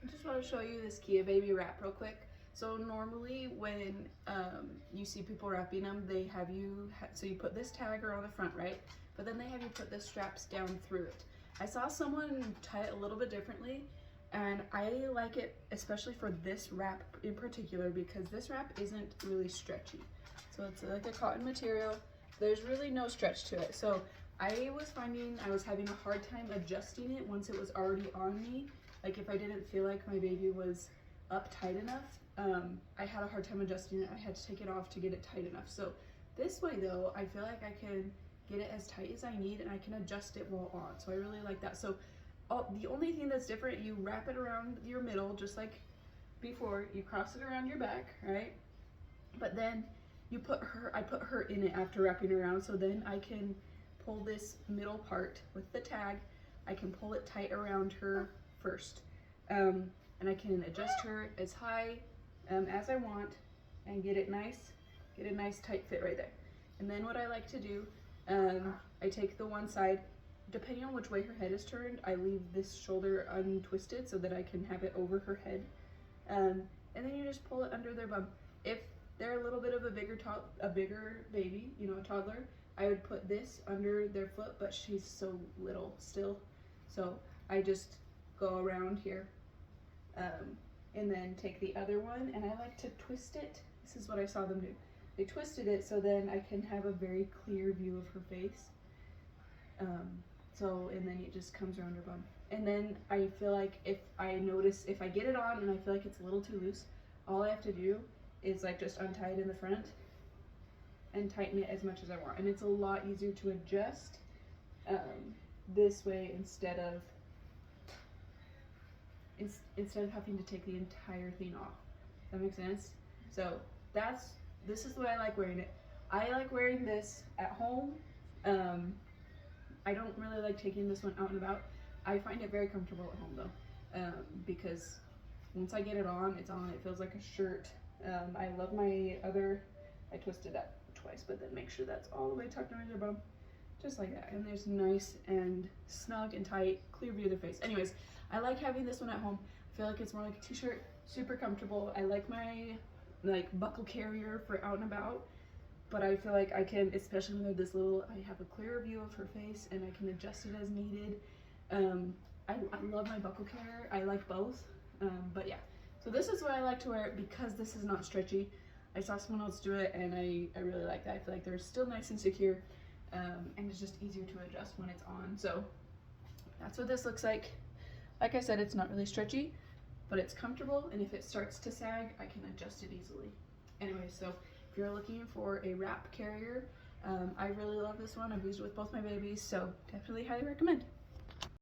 I just want to show you this KeaBaby wrap real quick. So normally when you see people wrapping them, they have you, so you put this tag around the front, right? But then they have you put the straps down through it. I saw someone tie it a little bit differently, and I like it especially for this wrap in particular because this wrap isn't really stretchy. So it's like a cotton material. There's really no stretch to it. So I was finding I was having a hard time adjusting it once it was already on me. Like if I didn't feel like my baby was up tight enough, I had a hard time adjusting it. I had to take it off to get it tight enough. So this way though, I feel like I can get it as tight as I need and I can adjust it while on. So I really like that. So the only thing that's different, you wrap it around your middle just like before, you cross it around your back, right? But then you put her, I put her in it after wrapping around, so then I can pull this middle part with the tag. I can pull it tight around her first. And I can adjust her as high as I want and get a nice tight fit right there. And then what I like to do, I take the one side, depending on which way her head is turned, I leave this shoulder untwisted so that I can have it over her head. And then you just pull it under their bum. If they're a little bit of a bigger baby, you know, a toddler, I would put this under their foot, but she's so little still. So I just go around here and then take the other one, and I like to twist it. This is what I saw them do. They twisted it so then I can have a very clear view of her face. And then it just comes around her bum. And then I feel like if I get it on and I feel like it's a little too loose, all I have to do is like just untie it in the front and tighten it as much as I want. And it's a lot easier to adjust this way instead of having to take the entire thing off. Does that make sense? So this is the way I like wearing it. I like wearing this at home. I don't really like taking this one out and about. I find it very comfortable at home though, because once I get it on, it's on. It feels like a shirt. I love my other, I twisted that twice, but then make sure that's all the way tucked under their bum, just like that. And there's nice and snug and tight, clear view of their face. Anyways, I like having this one at home. I feel like it's more like a t-shirt, super comfortable. I like my buckle carrier for out and about, but I feel like I can, especially when they're this little, I have a clearer view of her face and I can adjust it as needed. I love my buckle carrier. I like both, but yeah. So this is what I like to wear it because this is not stretchy. I saw someone else do it and I really like that. I feel like they're still nice and secure, and it's just easier to adjust when it's on. So that's what this looks like. Like I said, it's not really stretchy, but it's comfortable, and if it starts to sag, I can adjust it easily. Anyway, so if you're looking for a wrap carrier, I really love this one. I've used it with both my babies, so definitely highly recommend.